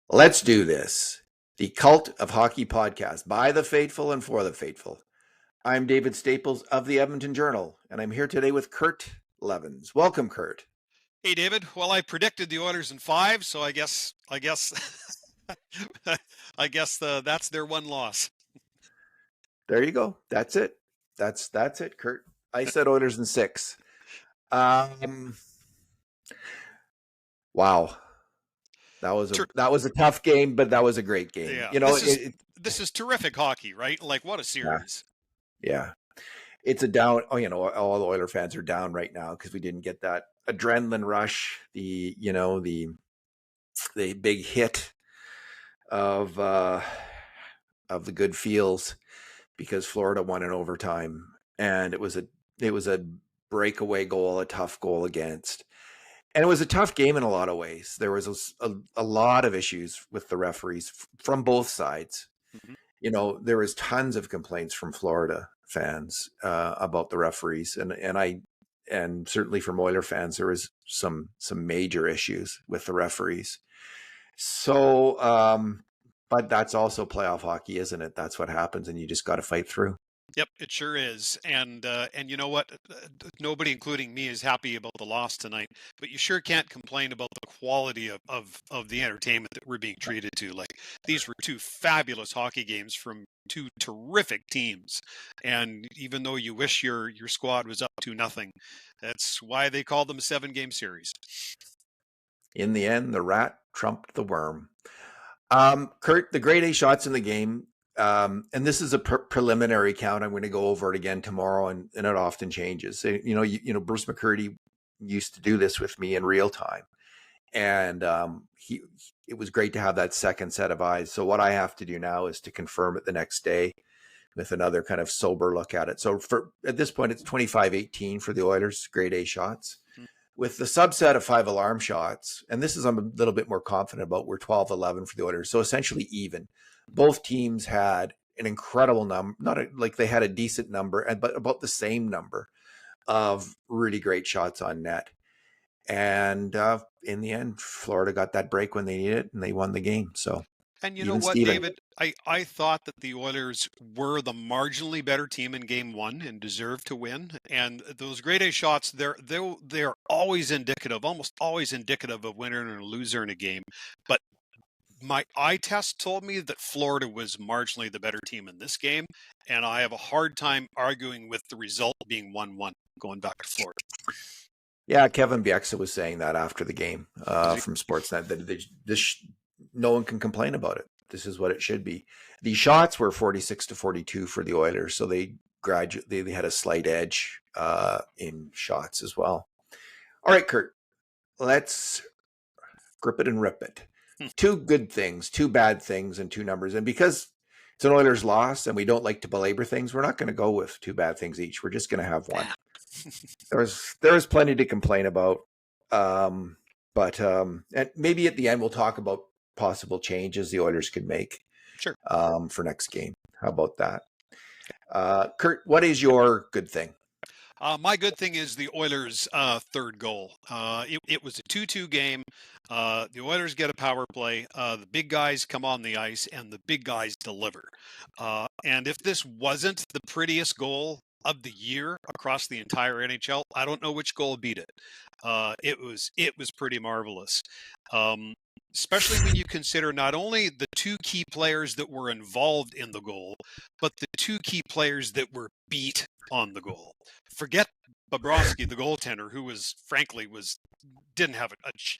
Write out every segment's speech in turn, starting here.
Let's do this. The Cult of Hockey podcast by the faithful and for the faithful. I'm David Staples of the Edmonton Journal, and I'm here today with Kurt Leavins. Welcome, Kurt. Hey, David. Well, I predicted the Oilers in 5, so I guess, that's their one loss. There you go. That's it. That's it, Kurt. I said Oilers in 6. Wow. That was a tough game, but that was a great game. Yeah, You know, this is terrific hockey, right? Like, what a series. Yeah. It's a down. Oh, all the Oiler fans are down right now because we didn't get that adrenaline rush. The big hit of the good feels because Florida won in overtime, and it was a breakaway goal, a tough goal against. And it was a tough game in a lot of ways. There was a lot of issues with the referees from both sides. Mm-hmm. There was tons of complaints from Florida fans about the referees, and certainly from Oiler fans, there was some major issues with the referees. So, but that's also playoff hockey, isn't it? That's what happens, and you just got to fight through. Yep, it sure is. And you know what? Nobody, including me, is happy about the loss tonight. But you sure can't complain about the quality of the entertainment that we're being treated to. Like, these were two fabulous hockey games from two terrific teams. And even though you wish your squad was up 2-0, that's why they call them a 7-game series. In the end, the rat trumped the worm. Kurt, the grade A shots in the game. And this is a preliminary count. I'm going to go over it again tomorrow, and it often changes. Bruce McCurdy used to do this with me in real time, and it was great to have that second set of eyes. So what I have to do now is to confirm it the next day with another kind of sober look at it. So at this point, it's 25-18 for the Oilers grade A shots. With the subset of 5 alarm shots, and this is I'm a little bit more confident about, we're 12-11 for the Oilers. So essentially even. Both teams had an incredible number, like they had a decent number, but about the same number of really great shots on net. And in the end, Florida got that break when they needed it, and they won the game. So, and you know what, David? I thought that the Oilers were the marginally better team in Game 1 and deserved to win. And those grade A shots, they're always indicative, almost always indicative of winner and a loser in a game. But my eye test told me that Florida was marginally the better team in this game, and I have a hard time arguing with the result being 1-1 going back to Florida. Yeah, Kevin Bieksa was saying that after the game from Sportsnet, that no one can complain about it. This is what it should be. The shots were 46-42 for the Oilers, so they had a slight edge in shots as well. All right, Kurt, let's grip it and rip it. 2 good things, 2 bad things, and 2 numbers. And because it's an Oilers loss and we don't like to belabor things, we're not going to go with 2 bad things each. We're just going to have one. There's plenty to complain about. But and maybe at the end we'll talk about possible changes the Oilers could make. Sure. For next game. How about that? Kurt, what is your good thing? My good thing is the Oilers' third goal. It was a 2-2 game. The Oilers get a power play. The big guys come on the ice, and the big guys deliver. And if this wasn't the prettiest goal of the year across the entire NHL, I don't know which goal beat it. It was pretty marvelous. Especially when you consider not only the 2 key players that were involved in the goal, but the 2 key players that were beat on the goal. Forget Bobrovsky, the goaltender, who didn't have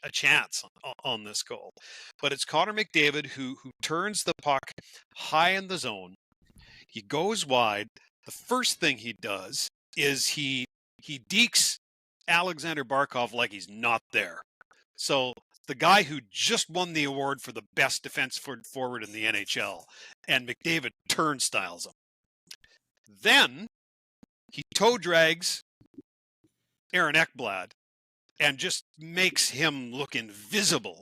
a chance on this goal. But it's Connor McDavid who turns the puck high in the zone. He goes wide. The first thing he does is he dekes Alexander Barkov like he's not there. So the guy who just won the award for the best defensive forward in the NHL, and McDavid turnstiles him. Then he toe drags Aaron Ekblad and just makes him look invisible.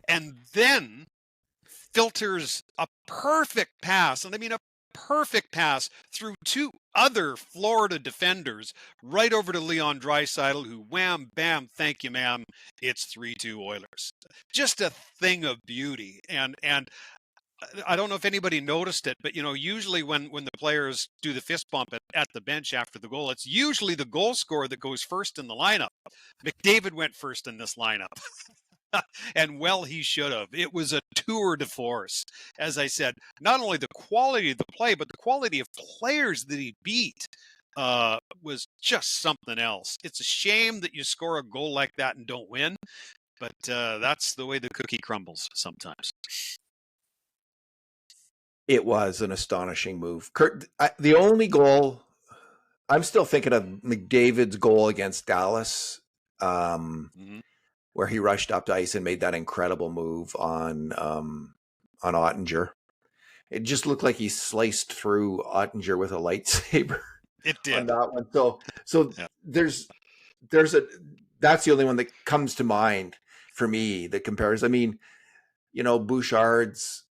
And then filters a perfect pass, and I mean a perfect pass through two other Florida defenders right over to Leon Draisaitl, who wham, bam, thank you, ma'am. It's 3-2 Oilers. Just a thing of beauty. And I don't know if anybody noticed it, but usually when the players do the fist bump at the bench after the goal, it's usually the goal scorer that goes first in the lineup. McDavid went first in this lineup. And well, he should have. It was a tour de force. As I said, not only the quality of the play, but the quality of players that he beat was just something else. It's a shame that you score a goal like that and don't win, but that's the way the cookie crumbles sometimes. It was an astonishing move. Kurt, the only goal, I'm still thinking of McDavid's goal against Dallas. Where he rushed up to ice and made that incredible move on Ottinger. It just looked like he sliced through Ottinger with a lightsaber. It did on that one. So yeah. there's that's the only one that comes to mind for me that compares. I mean, Bouchard's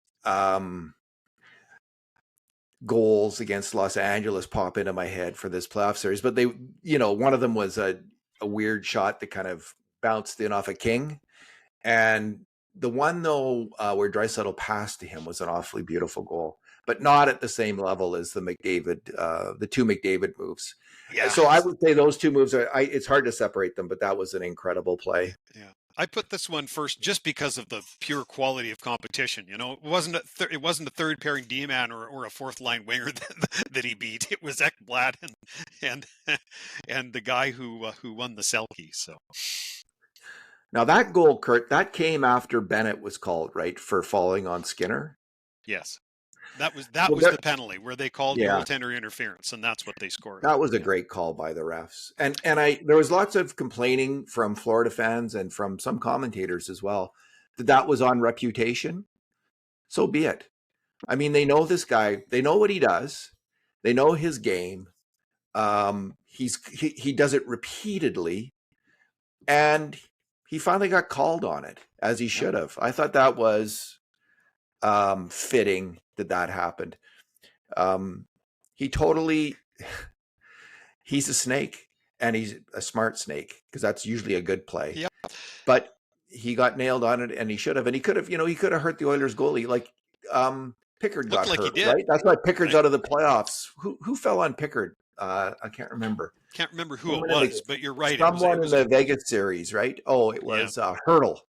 goals against Los Angeles pop into my head for this playoff series, but they, one of them was a weird shot that kind of bounced in off a King, and the one though where Draisaitl passed to him was an awfully beautiful goal, but not at the same level as the two McDavid moves. Yeah. So I would say those two moves it's hard to separate them, but that was an incredible play. Yeah. I put this one first just because of the pure quality of competition. It wasn't a third pairing D-man or a fourth line winger that he beat. It was Ekblad and the guy who won the Selke. So now that goal, Kurt, that came after Bennett was called, right, for falling on Skinner. Yes, that was the penalty where they called goaltender interference, and that's what they scored. That was a great call by the refs, and there was lots of complaining from Florida fans and from some commentators as well that was on reputation. So be it. I mean, they know this guy. They know what he does. They know his game. He does it repeatedly, and he finally got called on it, as he should have. I thought that was fitting that happened. He's a snake, and he's a smart snake, because that's usually a good play. Yep. But he got nailed on it, and he should have. And he could have, he could have hurt the Oilers goalie. Like Pickard got hurt, right? That's why Pickard's out of the playoffs. Who fell on Pickard? I can't remember. Can't remember who it was, but you're right. Someone in the Vegas series, right? Oh, it was Hurdle.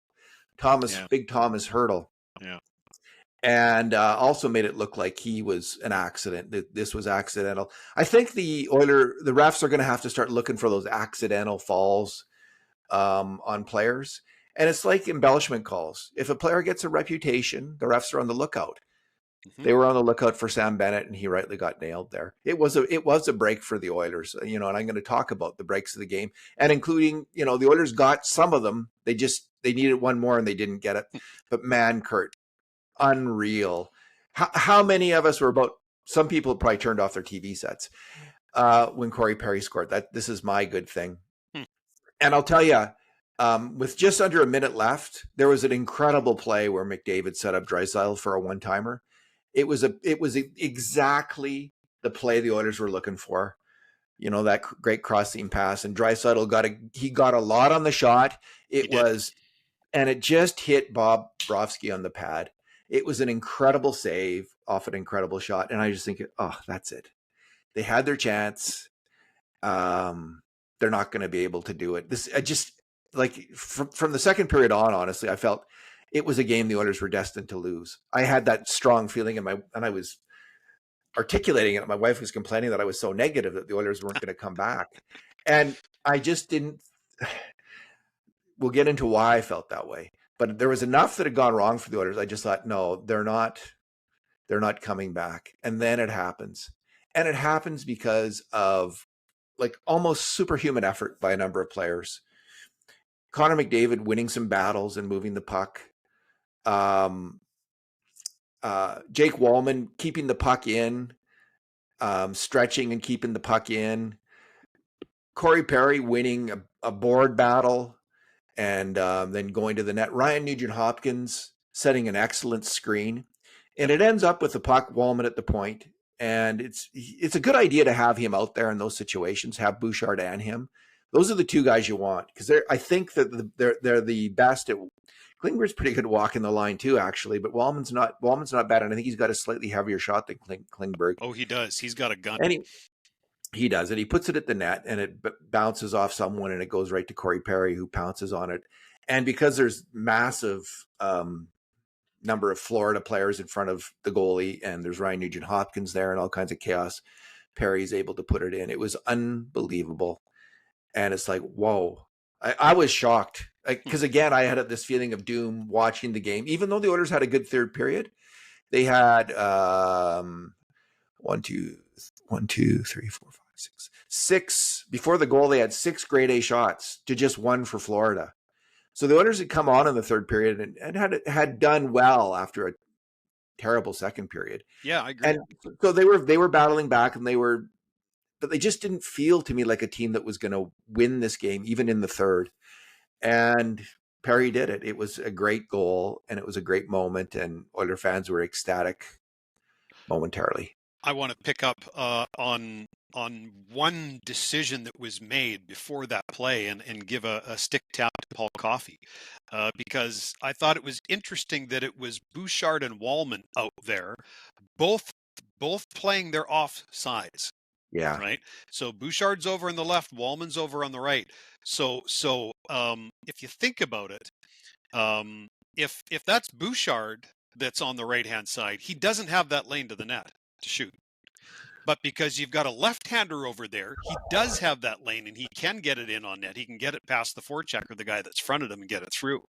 Big Thomas Hurdle. Yeah. And also made it look like he was an accident. This was accidental. I think the refs are going to have to start looking for those accidental falls on players. And it's like embellishment calls. If a player gets a reputation, the refs are on the lookout. Mm-hmm. They were on the lookout for Sam Bennett, and he rightly got nailed there. It was a break for the Oilers, and I'm going to talk about the breaks of the game, and including, the Oilers got some of them. They needed one more, and they didn't get it. But man, Kurt, unreal. How many of us were some people probably turned off their TV sets when Corey Perry scored. This is my good thing. And I'll tell you, with just under a minute left, there was an incredible play where McDavid set up Draisaitl for a one-timer. It was exactly the play the Oilers were looking for. That great cross-seam pass, and Draisaitl got a lot on the shot. And it just hit Bob Brovsky on the pad. It was an incredible save off an incredible shot, and I just think, oh, that's it. They had their chance. They're not going to be able to do it. From the second period on, honestly, I felt it was a game the Oilers were destined to lose. I had that strong feeling and I was articulating it. My wife was complaining that I was so negative that the Oilers weren't going to come back. And I just didn't. We'll get into why I felt that way. But there was enough that had gone wrong for the Oilers. I just thought, no, they're not coming back. And then it happens. And it happens because of almost superhuman effort by a number of players. Connor McDavid winning some battles and moving the puck. Jake Wallman keeping the puck in, stretching and keeping the puck in. Corey Perry winning a board battle and then going to the net. Ryan Nugent-Hopkins setting an excellent screen. And it ends up with the puck, Wallman at the point. and it's a good idea to have him out there in those situations. Have Bouchard and him; those are the two guys you want because I think that they're the best at. Klingberg's pretty good walking the line too, actually, but Wallman's not bad, and I think he's got a slightly heavier shot than Klingberg. Oh, he does. He's got a gun. And he does it. He puts it at the net, and it bounces off someone, and it goes right to Corey Perry, who pounces on it. And because there's massive number of Florida players in front of the goalie, and there's Ryan Nugent-Hopkins there, and all kinds of chaos, Perry's able to put it in. It was unbelievable, and it's like, whoa. I was shocked because again, I had this feeling of doom watching the game. Even though the Oilers had a good third period, they had 6 before the goal. They had 6 grade A shots to just 1 for Florida. So the Oilers had come on in the third period and had done well after a terrible second period. Yeah, I agree. And so they were battling back, but they just didn't feel to me like a team that was going to win this game, even in the third. And Perry did it. It was a great goal, and it was a great moment, and Oiler fans were ecstatic momentarily. I want to pick up on one decision that was made before that play and give a stick tap to Paul Coffey, because I thought it was interesting that it was Bouchard and Wallman out there, both playing their off sides. Yeah. Right. So Bouchard's over on the left, Wallman's over on the right. So if you think about it, if that's Bouchard that's on the right hand side, he doesn't have that lane to the net to shoot. But because you've got a left-hander over there, he does have that lane, and he can get it in on net. He can get it past the forecheck or the guy that's fronted him and get it through.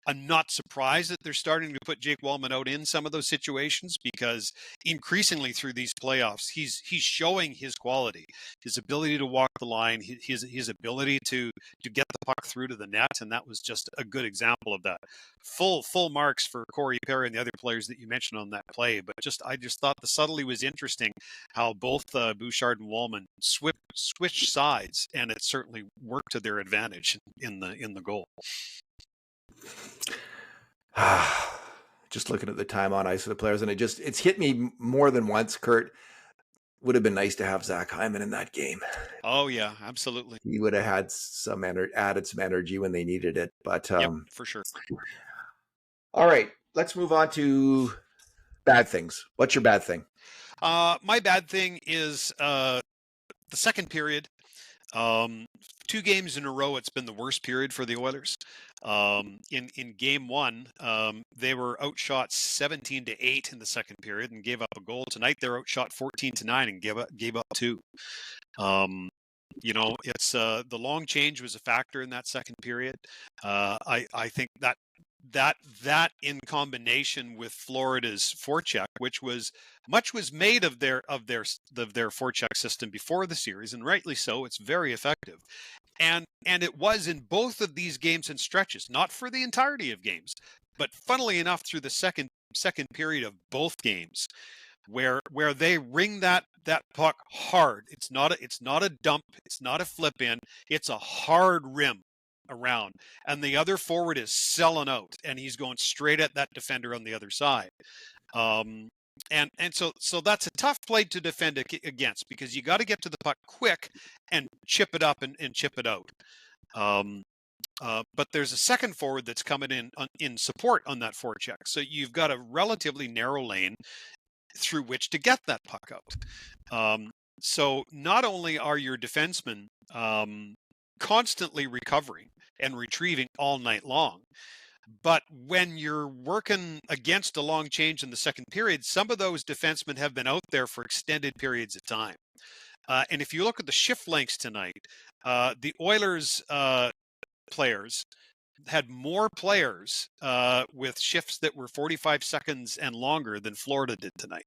I'm not surprised that they're starting to put Jake Wallman out in some of those situations, because increasingly through these playoffs, he's showing his quality, his ability to walk the line, his ability to get the puck through to the net, and that was just a good example of that. Full marks for Corey Perry and the other players that you mentioned on that play, but I just thought the subtlety was interesting, how both Bouchard and Wallman switched sides, and it certainly worked to their advantage in the goal. Just looking at the time on ice of the players, and it's hit me more than once, Kurt. Would have been nice to have Zach Hyman in that game. Oh yeah, absolutely. He would have had added some energy when they needed it. But yep, for sure. All right, let's move on to bad things. What's your bad thing? My bad thing is the second period. 2 games in a row, it's been the worst period for the Oilers. In game 1, they were outshot 17-8 in the second period and gave up a goal. Tonight they're outshot 14-9 and gave up 2. It's the long change was a factor in that second period. I think that in combination with Florida's forecheck, which was made of their forecheck system before the series, and rightly so. It's very effective, and it was in both of these games and stretches, not for the entirety of games, but funnily enough through the second period of both games, where they ring that puck hard. It's not a dump. It's not a flip in. It's a hard rim around, and the other forward is selling out, and he's going straight at that defender on the other side. And so that's a tough play to defend against, because you got to get to the puck quick and chip it up and chip it out. But there's a second forward that's coming in support on that forecheck, so you've got a relatively narrow lane through which to get that puck out. So not only are your defensemen constantly recovering and retrieving all night long, but when you're working against a long change in the second period, some of those defensemen have been out there for extended periods of time. And if you look at the shift lengths tonight, the Oilers players had more players with shifts that were 45 seconds and longer than Florida did tonight.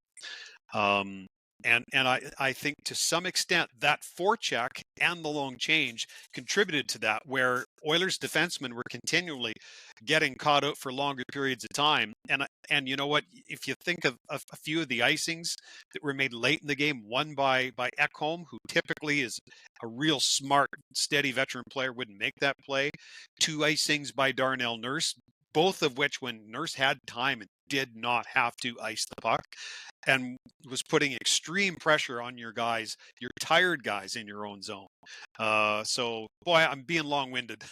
And I think to some extent that forecheck and the long change contributed to that, where Oilers defensemen were continually getting caught out for longer periods of time. And you know what? If you think of a few of the icings that were made late in the game, one by Ekholm, who typically is a real smart, steady veteran player, wouldn't make that play. 2 icings by Darnell Nurse, both of which, when Nurse had time and did not have to ice the puck, and was putting extreme pressure on your guys, your tired guys in your own zone. So, boy, I'm being long-winded.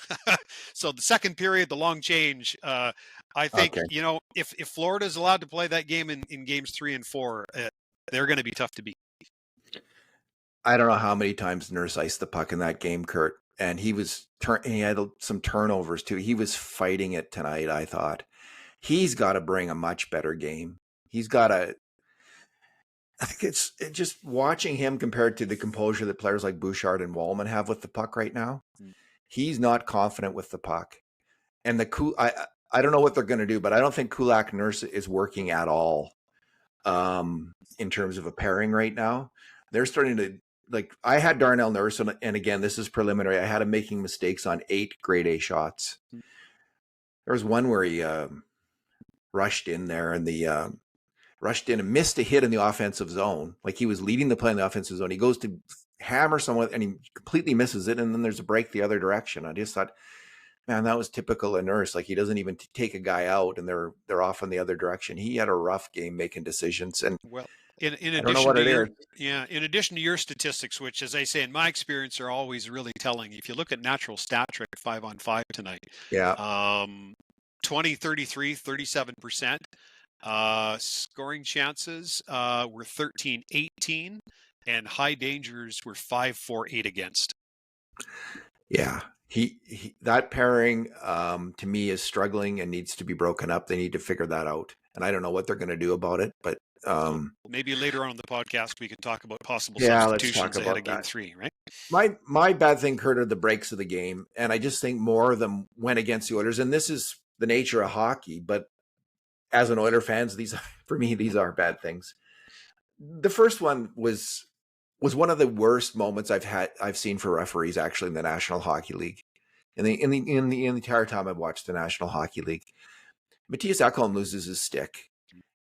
So the second period, the long change. I think, Okay. if Florida is allowed to play that game in games 3 and 4, they're going to be tough to beat. I don't know how many times Nurse iced the puck in that game, Kurt, and he had some turnovers too. He was fighting it tonight, I thought. He's got to bring a much better game. He's got to. I think it's just watching him compared to the composure that players like Bouchard and Wallman have with the puck right now. He's not confident with the puck, and I don't know what they're going to do, but I don't think Kulak Nurse is working at all in terms of a pairing right now. They're starting to, like, I had Darnell Nurse, and again, this is preliminary. I had him making mistakes on 8 grade A shots. There was one where he rushed in there and rushed in and missed a hit in the offensive zone. Like, he was leading the play in the offensive zone. He goes to hammer someone and he completely misses it. And then there's a break the other direction. I just thought, man, that was typical of Nurse. Like, he doesn't even take a guy out and they're off in the other direction. He had a rough game making decisions. And well, in I don't know what it is. in addition to your statistics, which, as I say, in my experience, are always really telling. If you look at natural stat trick 5-on-5 tonight, Yeah. 20, 33, 37%. Scoring chances were 13-18, and high dangers were 5-4-8 against. Yeah. He that pairing to me is struggling and needs to be broken up. They need to figure that out. And I don't know what they're going to do about it, but maybe later on in the podcast we can talk about possible let's substitutions talk ahead about of game that. 3, right? My bad thing, Kurt, are the breaks of the game. And I just think more of them went against the Oilers. And this is the nature of hockey, but as an Oiler fans, for me, these are bad things. The first one was one of the worst moments I've seen for referees actually in the National Hockey League. In the entire time I've watched the National Hockey League. Matthias Ekholm loses his stick,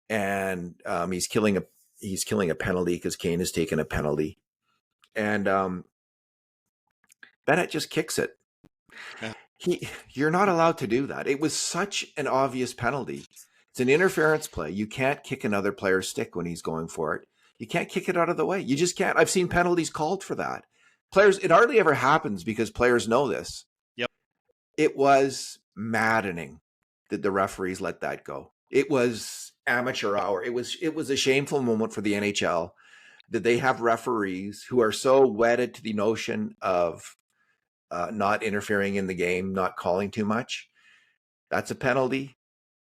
and he's killing a penalty because Kane has taken a penalty, and Bennett just kicks it. Yeah. You're not allowed to do that. It was such an obvious penalty. It's an interference play. You can't kick another player's stick when he's going for it. You can't kick it out of the way. You just can't. I've seen penalties called for that. Players, it hardly ever happens because players know this. Yep. It was maddening that the referees let that go. It was amateur hour. It was a shameful moment for the NHL that they have referees who are so wedded to the notion of not interfering in the game, not calling too much. That's a penalty.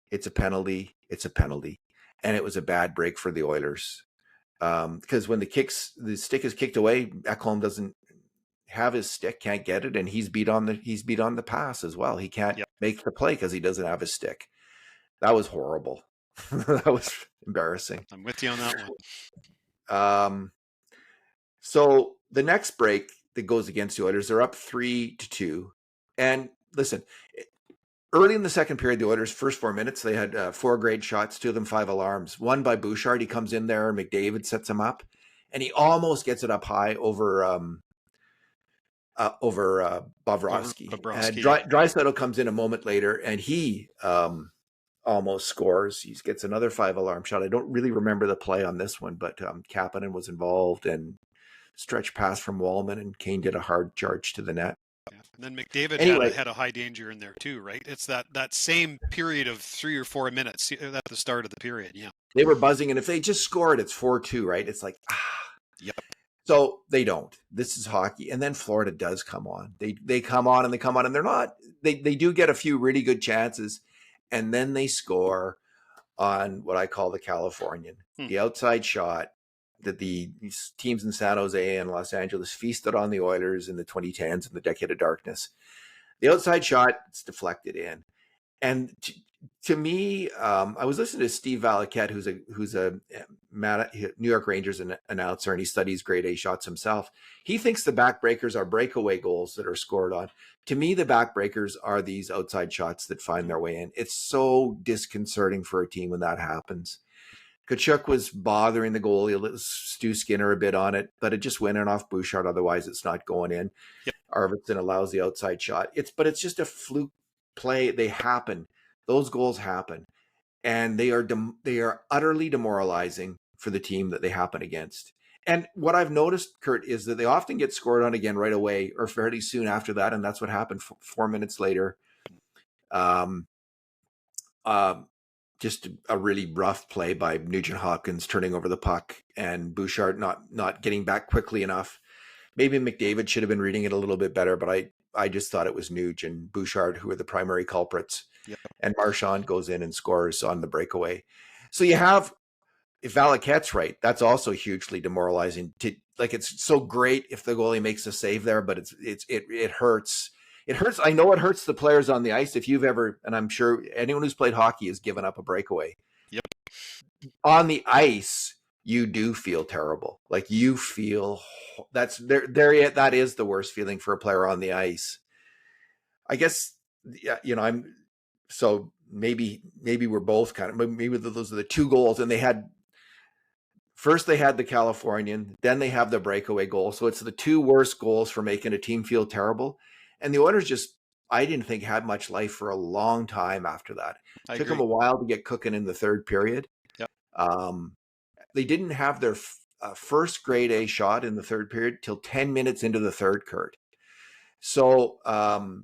It's a penalty. It's a penalty. And it was a bad break for the Oilers. Because when the stick is kicked away, Ekholm doesn't have his stick, can't get it, and he's beat on the pass as well. He can't make the play because he doesn't have his stick. That was horrible. That was embarrassing. I'm with you on that one. So the next break that goes against the Oilers, they're up 3-2. And listen, early in the second period, the Oilers' first 4 minutes, they had 4 great shots, 2 of them 5 alarms. One by Bouchard, he comes in there, McDavid sets him up, and he almost gets it up high over Bobrovsky. And Draisaitl comes in a moment later, and he almost scores. He gets another 5-alarm shot. I don't really remember the play on this one, but Kapanen was involved, and stretch pass from Wallman, and Kane did a hard charge to the net. Yeah. And then McDavid had a high danger in there too, right? It's that same period of 3 or 4 minutes at the start of the period. Yeah, they were buzzing, and if they just scored, it's 4-2, right? It's like, Yep. So they don't. This is hockey, and then Florida does come on. They come on, and they come on, and they're not. They do get a few really good chances, and then they score on what I call the Californian, the outside shot that the teams in San Jose and Los Angeles feasted on the Oilers in the 2010s in the decade of darkness. The outside shot, it's deflected in. And to me, I was listening to Steve Valiquette, who's a New York Rangers announcer, and he studies grade A shots himself. He thinks the backbreakers are breakaway goals that are scored on. To me, the backbreakers are these outside shots that find their way in. It's so disconcerting for a team when that happens. Tkachuk was bothering the goalie, let Stu Skinner a bit on it, but it just went in off Bouchard. Otherwise, it's not going in. Yep. Arvidsson allows the outside shot. It's just a fluke play. They happen. Those goals happen, and they are utterly demoralizing for the team that they happen against. And what I've noticed, Kurt, is that they often get scored on again right away or fairly soon after that, and that's what happened 4 minutes later. Um, uh, just a really rough play by Nugent Hopkins turning over the puck and Bouchard not getting back quickly enough. Maybe McDavid should have been reading it a little bit better, but I just thought it was Nuge and Bouchard who were the primary culprits. Yep. And Marchand goes in and scores on the breakaway. So you have, if Valaquette's right, that's also hugely demoralizing. It's so great if the goalie makes a save there, but it hurts. It hurts. I know it hurts the players on the ice. If you've ever, and I'm sure anyone who's played hockey has given up a breakaway. Yep. On the ice, you do feel terrible. Like you feel that's there. That is the worst feeling for a player on the ice. I guess, I'm so maybe we're both kind of, maybe those are the two goals, and they had the Californian, then they have the breakaway goal. So it's the two worst goals for making a team feel terrible. And the Oilers just, I didn't think had much life for a long time after that. It took them a while to get cooking in the third period. Yep. They didn't have their first grade A shot in the third period till 10 minutes into the third, Kurt. So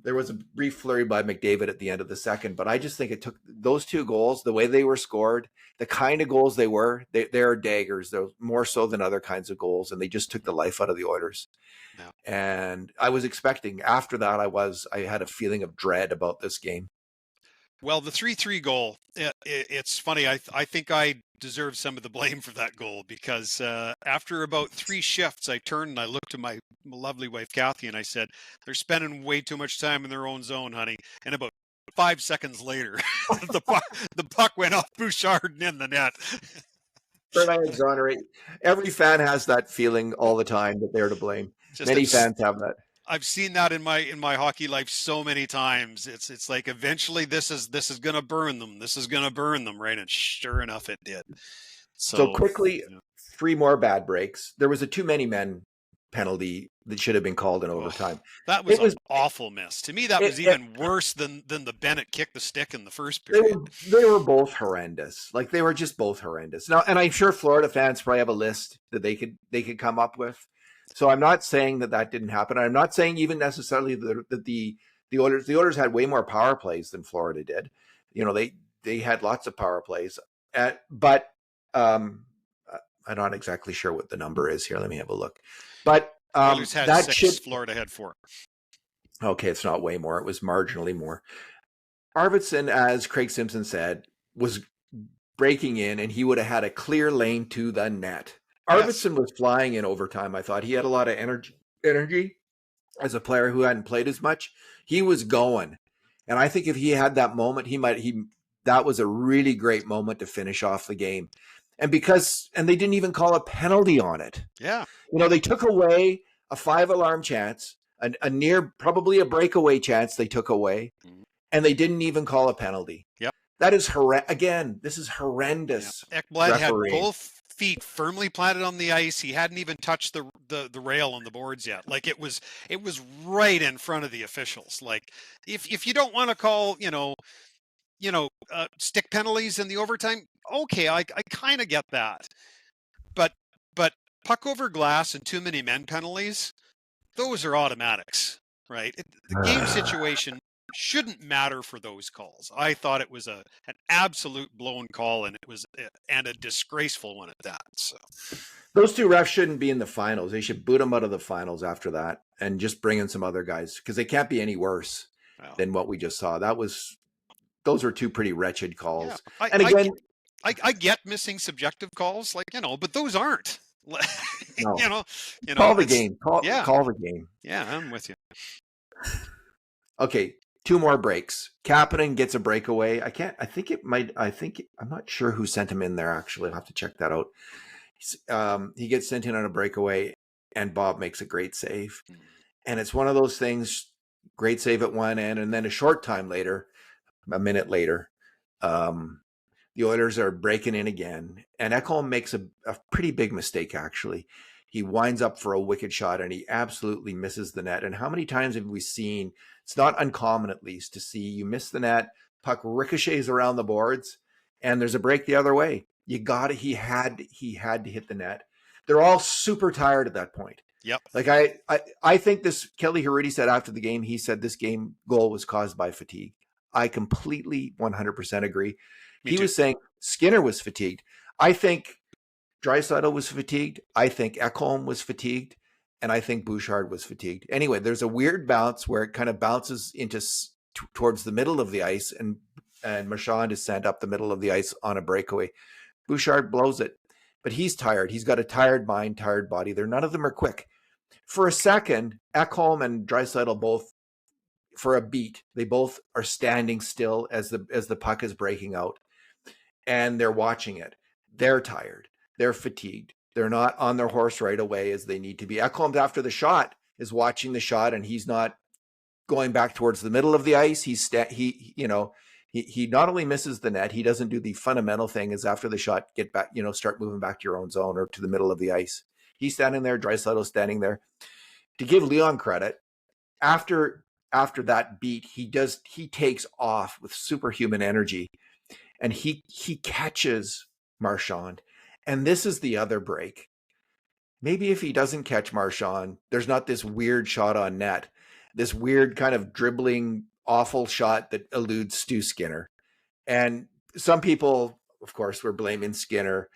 there was a brief flurry by McDavid at the end of the second, but I just think it took those two goals, the way they were scored, the kind of goals they're daggers. They're more so than other kinds of goals, and they just took the life out of the Oilers. Yeah. And I was expecting, after that, I had a feeling of dread about this game. Well, the 3-3 goal, it's funny. I think I deserve some of the blame for that goal because after about 3 shifts, I turned and I looked to my lovely wife, Kathy, and I said, they're spending way too much time in their own zone, honey. And about 5 seconds later, the puck went off Bouchard and in the net. I exonerate. Every fan has that feeling all the time that they're to blame. Many fans have that. I've seen that in my hockey life so many times. It's like eventually this is going to burn them. This is going to burn them, right? And sure enough, it did. So quickly, 3 more bad breaks. There was a too many men penalty that should have been called in overtime. That was an awful miss. To me, that was even worse than the Bennett kick the stick in the first period. They were both horrendous. Like they were just both horrendous. Now, and I'm sure Florida fans probably have a list that they could come up with. So I'm not saying that didn't happen. I'm not saying even necessarily that the Oilers had way more power plays than Florida did. They had lots of power plays, but I'm not exactly sure what the number is here. Let me have a look. But Oilers had 6, Florida had 4. Okay, it's not way more. It was marginally more. Arvidsson, as Craig Simpson said, was breaking in, and he would have had a clear lane to the net. Arvidsson was flying in overtime. I thought he had a lot of energy as a player who hadn't played as much. He was going. And I think if he had that moment, that was a really great moment to finish off the game. And they didn't even call a penalty on it. Yeah. They took away a 5-alarm chance, a near, probably a breakaway chance they took away, and they didn't even call a penalty. Yep. That is again, this is horrendous. Yep. Ekblad had both feet firmly planted on the ice. He hadn't even touched the rail on the boards yet. Like it was right in front of the officials. Like if you don't want to call, stick penalties in the overtime, okay, I kind of get that. But puck over glass and too many men penalties, those are automatics, right? The game situation shouldn't matter for those calls. I thought it was an absolute blown call, and it was a disgraceful one at that. So those 2 refs shouldn't be in the finals. They should boot them out of the finals after that and just bring in some other guys because they can't be any worse than what we just saw. Those are 2 pretty wretched calls. Yeah. I get missing subjective calls, but those aren't. No. Call the game. Call the game. Yeah, I'm with you. Okay, 2 more breaks. Kapanen gets a breakaway. I'm not sure who sent him in there, actually. I'll have to check that out. He gets sent in on a breakaway, and Bob makes a great save. And it's one of those things, great save at one end, and then a short time later, a minute later, the Oilers are breaking in again. And Ekholm makes a pretty big mistake, actually. He winds up for a wicked shot, and he absolutely misses the net. And how many times have we seen, it's not uncommon at least, to see you miss the net, puck ricochets around the boards, and there's a break the other way. He had to hit the net. They're all super tired at that point. Yep. Like I think this Kelly Harudi said after the game, he said this game goal was caused by fatigue. I completely 100% agree. Me He too. was saying Skinner was fatigued. I think Draisaitl was fatigued. I think Ekholm was fatigued. And I think Bouchard was fatigued. Anyway, there's a weird bounce where it kind of bounces into towards the middle of the ice, and Marchand is sent up the middle of the ice on a breakaway. Bouchard blows it, but he's tired. He's got a tired mind, tired body. None of them are quick. For a second, Ekholm and Draisaitl both, for a beat, they both are standing still as the puck is breaking out, and they're watching it. They're tired. They're fatigued. They're not on their horse right away as they need to be. Ekholm, after the shot, is watching the shot, and he's not going back towards the middle of the ice. He not only misses the net, he doesn't do the fundamental thing is after the shot, get back, start moving back to your own zone or to the middle of the ice. He's standing there, Draisaitl standing there. To give Leon credit, after that beat, he takes off with superhuman energy, and he catches Marchand. And this is the other break. Maybe if he doesn't catch Marchand, there's not this weird shot on net, this weird kind of dribbling, awful shot that eludes Stu Skinner. And some people, of course, were blaming Skinner.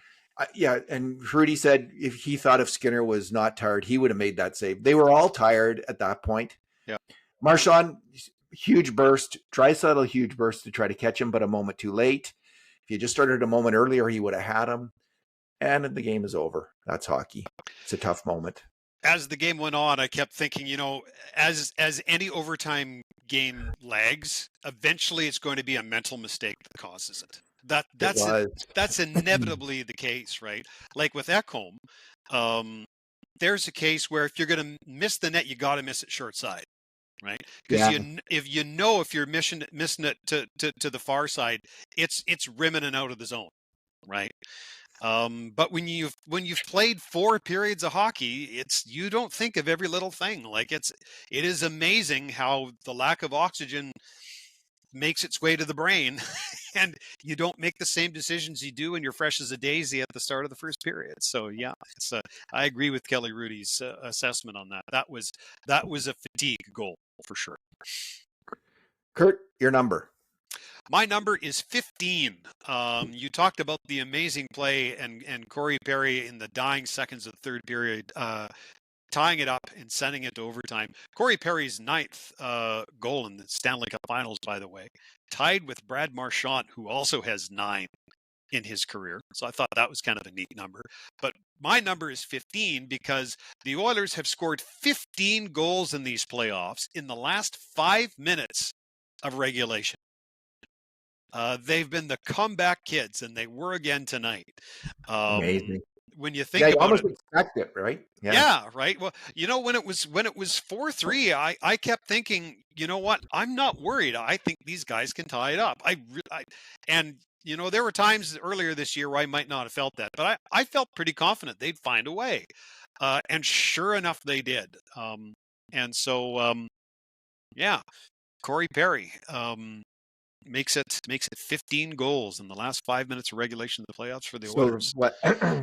And Rudy said if Skinner was not tired, he would have made that save. They were all tired at that point. Yeah. Marchand, huge burst. Draisaitl, huge burst to try to catch him, but a moment too late. If he just started a moment earlier, he would have had him. And the game is over. That's hockey. It's a tough moment. As the game went on, I kept thinking, as any overtime game lags, eventually it's going to be a mental mistake that causes it. That's inevitably the case, right? Like with Ekholm, there's a case where if you're going to miss the net, you got to miss it short side, right? Because if you're missing it to the far side, it's rimming and out of the zone, right? But when you've played 4 periods of hockey, you don't think of every little thing. Like it is amazing how the lack of oxygen makes its way to the brain, and you don't make the same decisions you do when you're fresh as a daisy at the start of the first period. So yeah, I agree with Kelly Rudy's assessment on that. That was a fatigue goal for sure. Kurt, your number. My number is 15. You talked about the amazing play and Corey Perry in the dying seconds of the third period, tying it up and sending it to overtime. Corey Perry's 9th goal in the Stanley Cup Finals, by the way, tied with Brad Marchand, who also has 9 in his career. So I thought that was kind of a neat number. But my number is 15 because the Oilers have scored 15 goals in these playoffs in the last 5 minutes of regulation. They've been the comeback kids, and they were again tonight. Amazing. When you think about you almost it, expect it, right? Yeah, right. Well, when it was 4-3, I kept thinking, you know what? I'm not worried. I think these guys can tie it up. And there were times earlier this year where I might not have felt that, but I felt pretty confident they'd find a way. And sure enough, they did. And so, Corey Perry. Makes it 15 goals in the last 5 minutes of regulation of the playoffs for the Oilers. What?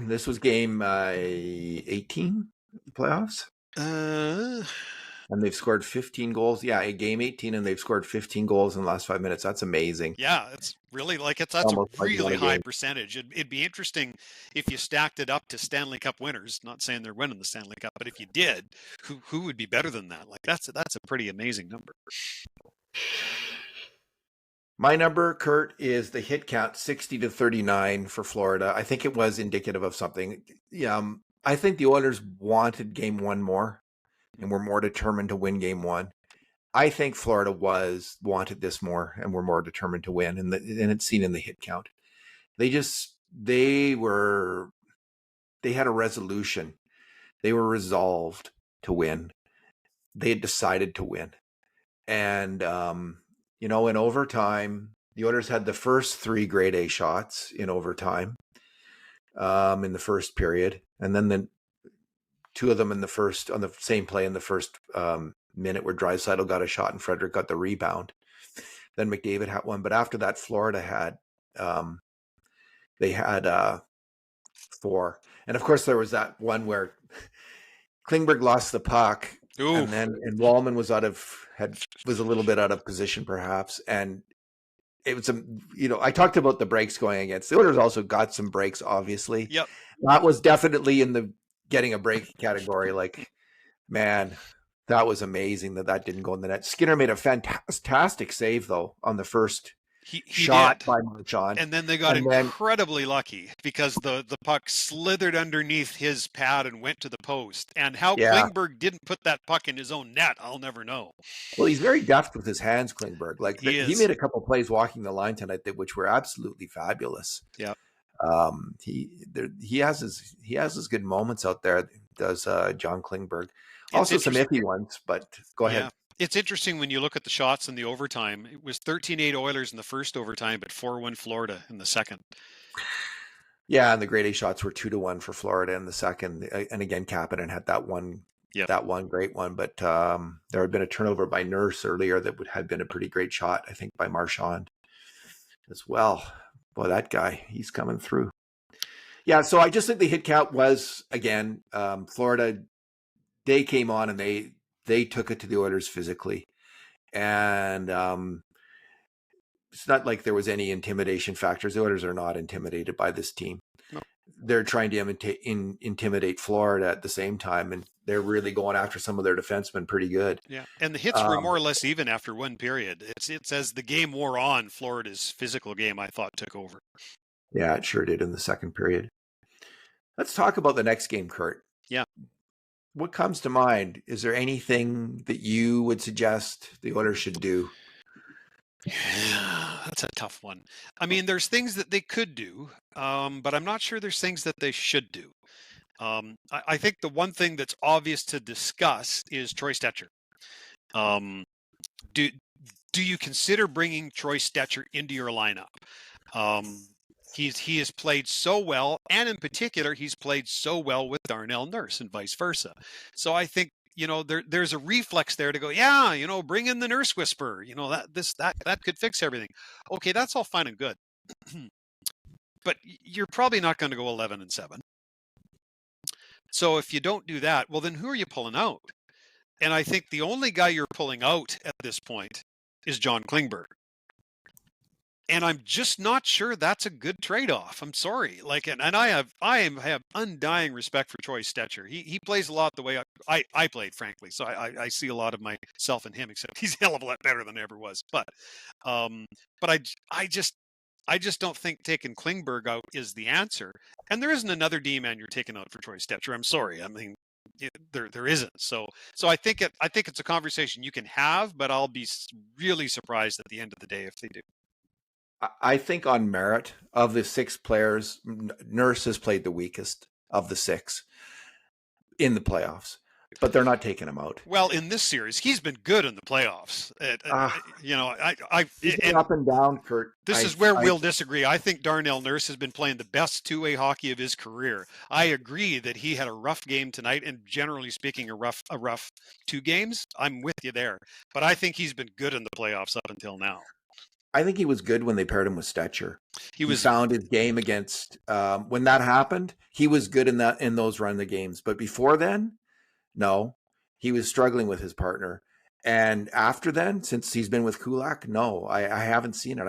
This was game 18 playoffs, and they've scored 15 goals. Yeah, game 18, and they've scored 15 goals in the last 5 minutes. That's amazing. Yeah, it's really that's a really high percentage. It'd be interesting if you stacked it up to Stanley Cup winners. Not saying they're winning the Stanley Cup, but if you did, who would be better than that? Like that's a pretty amazing number. My number, Kurt, is the hit count 60-39 for Florida. I think it was indicative of something. I think the Oilers wanted game 1 more and were more determined to win game 1. I think Florida wanted this more and were more determined to win, and it's seen in the hit count. They had a resolution. They were resolved to win. They had decided to win. And in overtime, the Oilers had the first 3 grade A shots in overtime in the first period. And then the 2 of them on the same play in the first minute where Draisaitl got a shot and Frederick got the rebound. Then McDavid had one, but after that, Florida had they had 4, and of course there was that one where Klingberg lost the puck, Ooh, and Wallman was was a little bit out of position perhaps, and it was I talked about the breaks going against the Oilers. Also got some breaks, obviously. yep. That was definitely in the getting a break category. Like, man, that was amazing that didn't go in the net. Skinner made a fantastic save though on the first He shot did. by Marchand. And then they got And then incredibly lucky because the puck slithered underneath his pad and went to the post. And how yeah, Klingberg didn't put that puck in his own net, I'll never know. well, he's very deft with his hands, Klingberg. Like He he is. made a couple plays walking the line tonight which were absolutely fabulous. Yeah. He has his good moments out there. Does John Klingberg? It's Also some interesting. iffy ones, but go ahead. Yeah. It's interesting when you look at the shots in the overtime. It was 13-8 Oilers in the first overtime, but 4-1 Florida in the second. Yeah, and the grade A shots were 2-1 for Florida in the second. And again, Kapanen had that one Yep. great one. But there had been a turnover by Nurse earlier that had been a pretty great shot, I think, by Marchand as well. Boy, that guy, he's coming through. Yeah, so I just think the hit count was, again, Florida, they came on and they took it to the Oilers physically. And it's not like there was any intimidation factors. The Oilers are not intimidated by this team. No. They're trying to intimidate Florida at the same time, and they're really going after some of their defensemen pretty good. Yeah, and the hits were more or less even after one period. It's as the game wore on, Florida's physical game, I thought, took over. Yeah, it sure did in the second period. Let's talk about the next game, Kurt. Yeah. What comes to mind? Is there anything that you would suggest the Oilers should do? Yeah, that's a tough one. I mean, there's things that they could do, but I'm not sure there's things that they should do. I think the one thing that's obvious to discuss is Troy Stecher. Do you consider bringing Troy Stecher into your lineup? He has played so well, and in particular, he's played so well with Darnell Nurse and vice versa. So I think there's a reflex there to go, yeah, bring in the Nurse Whisperer. That could fix everything. Okay, that's all fine and good, but you're probably not going to go 11-7. So if you don't do that, well, then who are you pulling out? And I think the only guy you're pulling out at this point is John Klingberg. And I'm just not sure that's a good trade-off. I'm sorry. And I have undying respect for Troy Stecher. He plays a lot the way I played, frankly. So I see a lot of myself in him, except he's a hell of a lot better than I ever was. But I just don't think taking Klingberg out is the answer. And there isn't another D-man you're taking out for Troy Stecher. I'm sorry. I mean, there isn't. So I think it's a conversation you can have, but I'll be really surprised at the end of the day if they do. I think on merit of the 6 players, Nurse has played the weakest of the 6 in the playoffs, but they're not taking him out. Well, in this series, he's been good in the playoffs. He's been up and down, Kurt. This is where we'll disagree. I think Darnell Nurse has been playing the best two-way hockey of his career. I agree that he had a rough game tonight, and generally speaking, a rough 2 games. I'm with you there, but I think he's been good in the playoffs up until now. I think he was good when they paired him with Stecher. He found his game against when that happened. He was good in those run the games, but before then, no, he was struggling with his partner. And after then, since he's been with Kulak, no, I haven't seen it.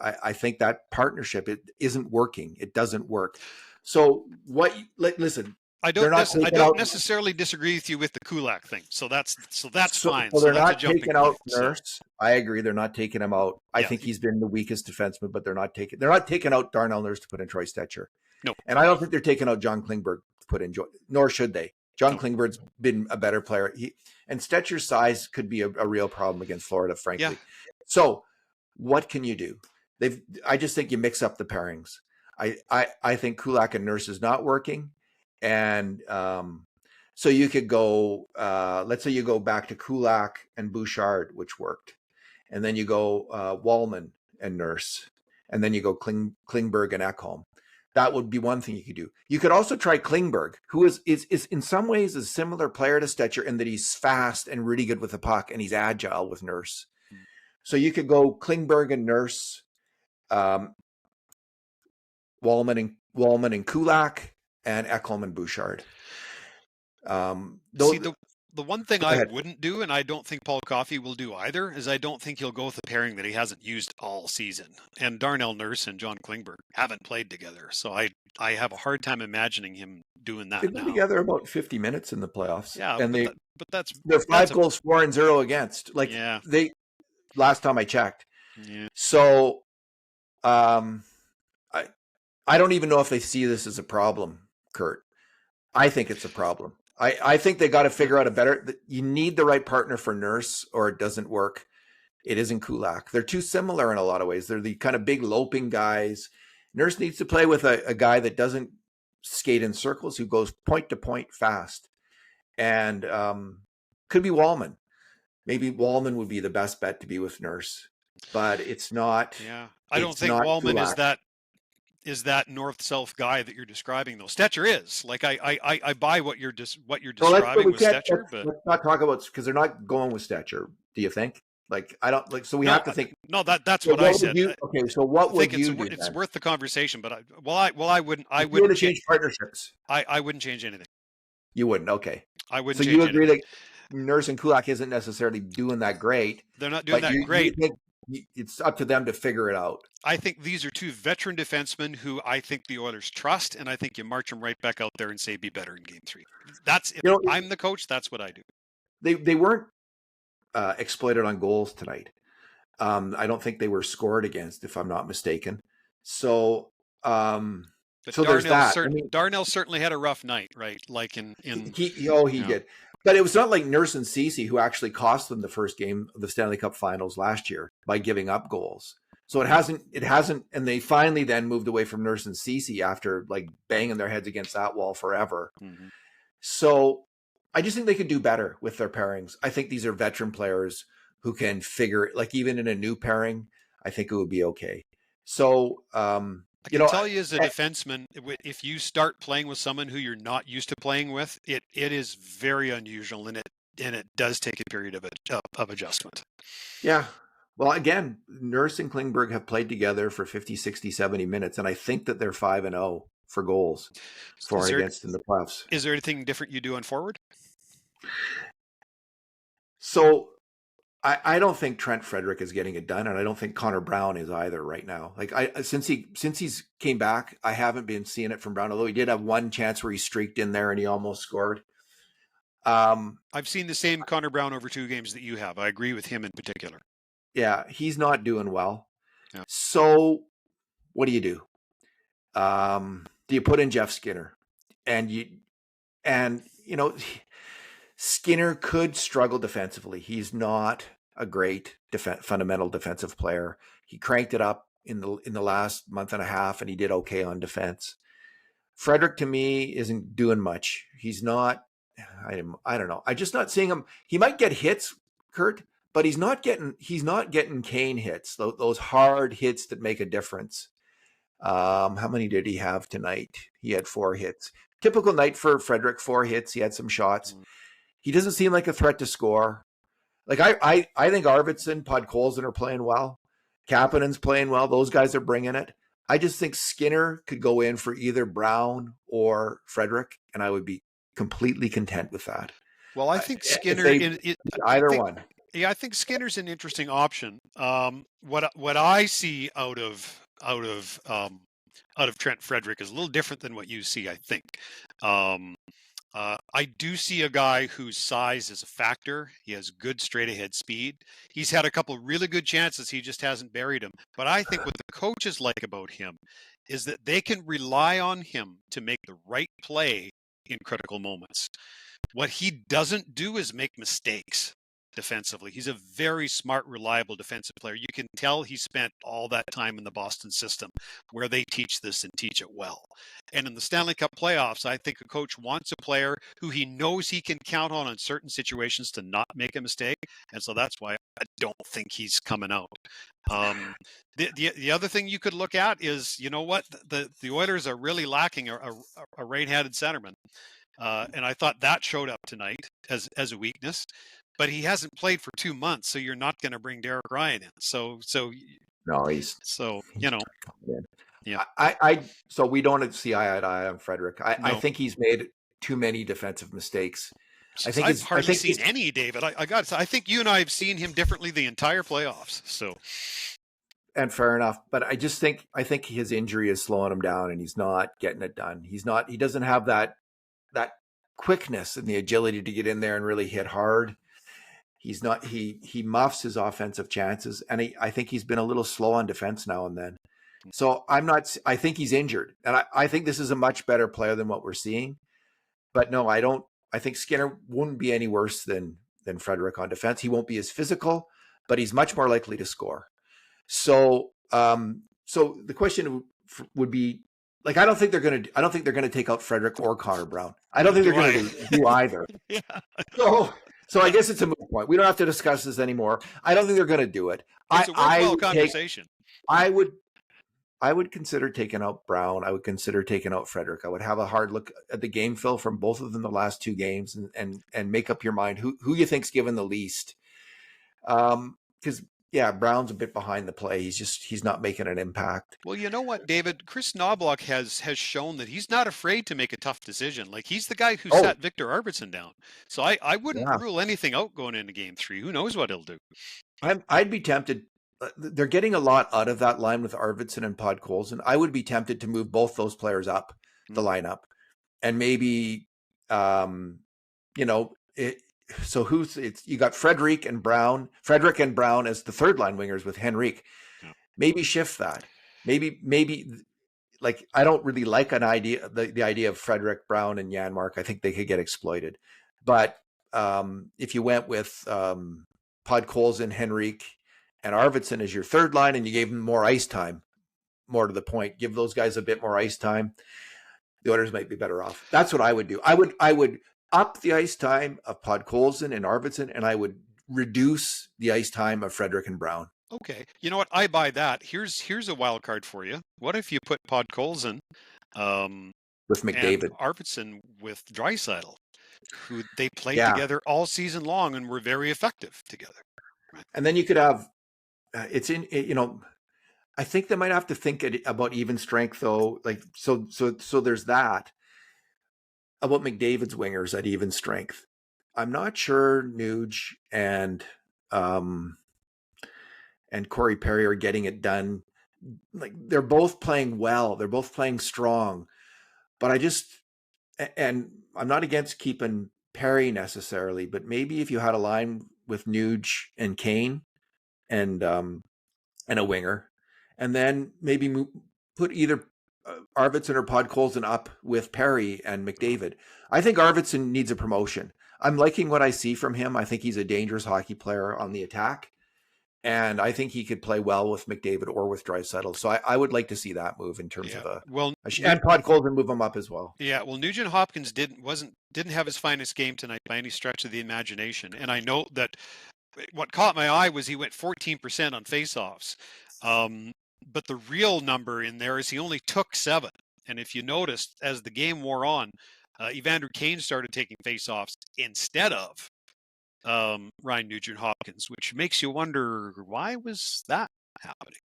I think that partnership, it isn't working. It doesn't work. So listen. I don't necessarily disagree with you with the Kulak thing. So that's fine. So they're not taking out Nurse. I agree. They're not taking him out. I think he's been the weakest defenseman, but they're not taking out Darnell Nurse to put in Troy Stecher. No. And I don't think they're taking out John Klingberg to put in, nor should they. John Klingberg's been a better player. And Stetcher's size could be a real problem against Florida, frankly. Yeah. So what can you do? I just think you mix up the pairings. I think Kulak and Nurse is not working. And so you could go, let's say you go back to Kulak and Bouchard, which worked. And then you go Wallman and Nurse. And then you go Klingberg and Ekholm. That would be one thing you could do. You could also try Klingberg, who is in some ways a similar player to Stecher in that he's fast and really good with the puck and he's agile with Nurse. So you could go Klingberg and Nurse, um, Wallman and Kulak, and Ekholm and Bouchard. See, Those, the one thing go I ahead. wouldn't do, and I don't think Paul Coffey will do either, is I don't think he'll go with a pairing that he hasn't used all season. And Darnell Nurse and John Klingberg haven't played together, so I have a hard time imagining him doing They've that been now. together about 50 minutes in the playoffs, Yeah, and but that's they're that's 5 goals for and 0 against. Like yeah, they last time I checked. yeah. So um, I I don't even know if they see this as a problem, Kurt. I think it's a problem. I think they got to figure out a better. You need the right partner for Nurse, or it doesn't work. It isn't Kulak. They're too similar in a lot of ways. They're the kind of big loping guys. Nurse needs to play with a guy that doesn't skate in circles, who goes point to point fast. And could be Wallman. Maybe Wallman would be the best bet to be with Nurse, but it's not. Yeah, I don't It's think not Wallman Kulak. is that north-south guy that you're describing, though. Stetcher is. Like I buy what you're Well, describing we with can't. Stetcher, but Let's not talk about, because they're not going with Stetcher. Do you think? Like I don't like. So we no, have to think. no, that's So what I what would said. you? Okay, so I what think would you do it's then? worth the conversation, but I wouldn't If you had to change partnerships, I wouldn't change anything. you wouldn't. Okay, I so wouldn't you change agree anything. that Nurse and Kulak isn't necessarily doing that great, They're not doing but that you great. think it's up to them to figure it out. I think these are two veteran defensemen who I think the Oilers trust, and I think you march them right back out there and say, be better in game 3. That's if You know, I'm the coach, that's what I do. they weren't exploited on goals tonight. I don't think they were scored against, if I'm not mistaken. So, But so there's that. I mean, Darnell certainly had a rough night, right? Like in he yeah. did, but it was not like Nurse and Ceci, who actually cost them the first game of the Stanley Cup Finals last year by giving up goals. So it hasn't, and they finally then moved away from Nurse and Ceci after like banging their heads against that wall forever. Mm-hmm. So I just think they could do better with their pairings. I think these are veteran players who can figure it. Like even in a new pairing, I think it would be okay. So, I can tell you as a defenseman, if you start playing with someone who you're not used to playing with, it is very unusual, and it does take a period of adjustment. Yeah. Well, again, Nurse and Klingberg have played together for 50, 60, 70 minutes, and I think that they're 5-0 for goals for and against in the playoffs. Is there anything different you do on forward? So I don't think Trent Frederick is getting it done, and I don't think Connor Brown is either right now. Like since he's came back, I haven't been seeing it from Brown, although he did have one chance where he streaked in there and he almost scored. I've seen the same Connor Brown over 2 games that you have. I agree with him in particular. Yeah, he's not doing well. Yeah. So what do? Do you put in Jeff Skinner? And you know, Skinner could struggle defensively. He's not a great fundamental defensive player. He cranked it up in the last month and a half, and he did okay on defense. Frederick, to me, isn't doing much. He's not. I don't know. I'm just not seeing him. He might get hits, Kurt, but he's not getting Kane hits. Those hard hits that make a difference. How many did he have tonight? He had 4 hits. Typical night for Frederick. 4 hits. He had some shots. He doesn't seem like a threat to score. Like I think Arvidsson, Podkolzin are playing well. Kapanen's playing well. Those guys are bringing it. I just think Skinner could go in for either Brown or Frederick, and I would be completely content with that. Well, I think Skinner either one. Yeah, I think Skinner's an interesting option. What I see out of Trent Frederick is a little different than what you see, I think. I do see a guy whose size is a factor. He has good straight ahead speed. He's had a couple of really good chances. He just hasn't buried them. But I think what the coaches like about him is that they can rely on him to make the right play in critical moments. What he doesn't do is make mistakes defensively. He's a very smart, reliable defensive player. You can tell he spent all that time in the Boston system where they teach this and teach it well. And in the Stanley Cup playoffs, I think a coach wants a player who he knows he can count on in certain situations to not make a mistake. And so that's why I don't think he's coming out. The other thing you could look at is, you know what, the Oilers are really lacking a right-handed centerman. And I thought that showed up tonight as a weakness. but he hasn't played for 2 months, so you're not going to bring Derek Ryan in. No, he's You know, yeah. yeah, So we don't see eye to eye on Frederick. I no. think he's made too many defensive mistakes. Jeez, I've hardly seen any, David. I got to say, I think you and I have seen him differently the entire playoffs. So, and fair enough, but I think his injury is slowing him down, and he's not getting it done. He doesn't have that quickness and the agility to get in there and really hit hard. He's not he muffs his offensive chances, and I think he's been a little slow on defense now and then. So I think he's injured, and I think this is a much better player than what we're seeing. But no, I don't. I think Skinner wouldn't be any worse than Frederick on defense. He won't be as physical, but he's much more likely to score. So so the question would be, like, I don't think they're gonna take out Frederick or Connor Brown. I don't think they're gonna do either. yeah. So I guess it's a moot point. We don't have to discuss this anymore. I don't think they're going to do it. It's a worthwhile conversation. I would consider taking out Brown. I would consider taking out Frederick. I would have a hard look at the game fill from both of them the last 2 games and make up your mind who you think's given the least. Because yeah, Brown's a bit behind the play. He's not making an impact. Well, you know what, David? Chris Knobloch has shown that he's not afraid to make a tough decision. Like, he's the guy who sat Victor Arvidsson down. So I wouldn't rule anything out going into game 3. Who knows what he'll do? I'd be tempted. They're getting a lot out of that line with Arvidsson and Podkolzin. I would be tempted to move both those players up the lineup, and maybe, you got Frederick and Brown as the third line wingers with Henrique. Yeah. Maybe shift that. Maybe like, I don't really like the idea of Frederick, Brown, and Janmark. I think they could get exploited. But if you went with Podkolzin, Henrique, and Arvidsson as your third line, and you gave them more ice time, more to the point, give those guys a bit more ice time, the Oilers might be better off. That's what I would do. I would up the ice time of Podkolzin and Arvidsson, and I would reduce the ice time of Frederick and Brown. Okay. You know what? I buy that. Here's a wild card for you. What if you put Podkolzin with McDavid, and Arvidsson with Draisaitl, who they played together all season long and were very effective together? Right. And then you could have I think they might have to think about even strength, though. Like, so there's that about McDavid's wingers at even strength. I'm not sure Nuge and Corey Perry are getting it done. Like, they're both playing well. They're both playing strong. But and I'm not against keeping Perry necessarily, but maybe if you had a line with Nuge and Kane and a winger, and then maybe put either Arvidsson or Podkolzin up with Perry and McDavid. I think Arvidsson needs a promotion. I'm liking what I see from him. I think he's a dangerous hockey player on the attack, and I think he could play well with McDavid or with Draisaitl. So I would like to see that move in terms of and Podkolzin move him up as well. Yeah, well, Nugent Hopkins didn't have his finest game tonight by any stretch of the imagination, and I know that. What caught my eye was he went 14% on faceoffs. But the real number in there is he only took 7. And if you noticed, as the game wore on, Evander Kane started taking faceoffs instead of Ryan Nugent-Hopkins, which makes you wonder, why was that happening?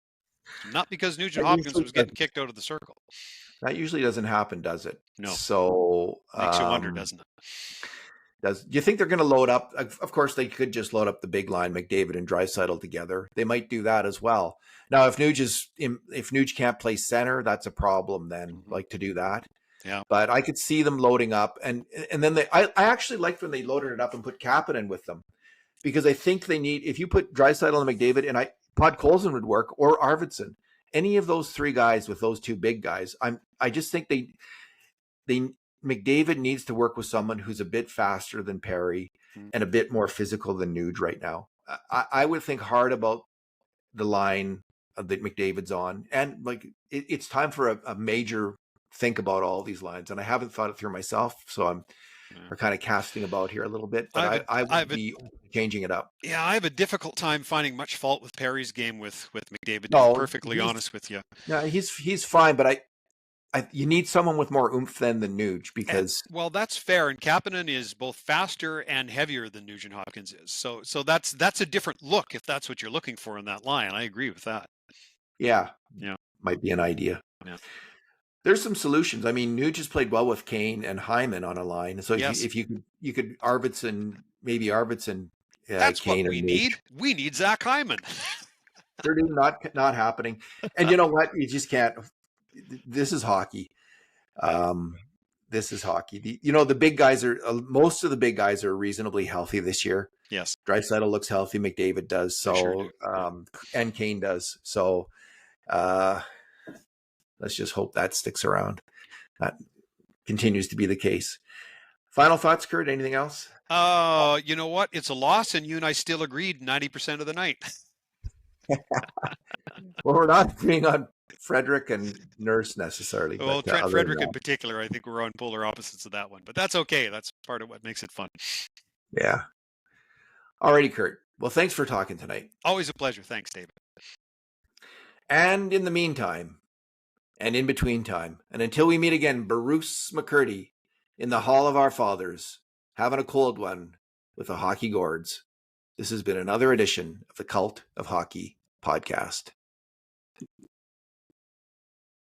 Not because Nugent-Hopkins was getting kicked out of the circle. That usually doesn't happen, does it? No. So makes you wonder, doesn't it? Do you think they're going to load up? Of course, they could just load up the big line, McDavid and Draisaitl together. They might do that as well. Now, if Nuge can't play center, that's a problem then, like, to do that. Yeah. But I could see them loading up. And then I actually liked when they loaded it up and put Kapanen with them, because I think they need, if you put Draisaitl and McDavid, and Podkolzin would work, or Arvidsson, any of those 3 guys with those 2 big guys, I just think McDavid needs to work with someone who's a bit faster than Perry and a bit more physical than Nuge right now. I would think hard about the line that McDavid's on, and like, it's time for a major think about all these lines. And I haven't thought it through myself, so we're kind of casting about here a little bit. But I would be changing it up. Yeah, I have a difficult time finding much fault with Perry's game with McDavid. To be perfectly honest with you. Yeah, he's fine, but you need someone with more oomph than the Nuge And, because well, that's fair. And Kapanen is both faster and heavier than Nugent Hopkins is. So that's a different look if that's what you're looking for in that line. I agree with that. yeah, Yeah. might be an idea. Yeah. There's some solutions. I mean, Nuge has played well with Kane and Hyman on a line. So Yes. if you could Arvidsson, maybe Arvidsson, That's what Kane or we Nuge. need. We need Zach Hyman. They're not happening. And you know what? You just can't. This is hockey. Yeah. This is hockey. The big guys are most of the big guys are reasonably healthy this year. Yes. Draisaitl looks healthy. McDavid does. They sure So do. and Kane does. So let's just hope that sticks around. That continues to be the case. Final thoughts, Kurt? Anything else? You know what? It's a loss, and you and I still agreed 90% of the night. Well, we're not agreeing on Frederick and Nurse necessarily. Well, But Trent other than Frederick in that, particular, I think we're on polar opposites of that one, but that's okay. That's part of what makes it fun. yeah. Alrighty, Kurt. Well, thanks for talking tonight. Always a pleasure. Thanks, David. And in the meantime, and in between time, and until we meet again, Bruce McCurdy in the Hall of Our Fathers, having a cold one with the Hockey Gourds. This has been another edition of the Cult of Hockey podcast.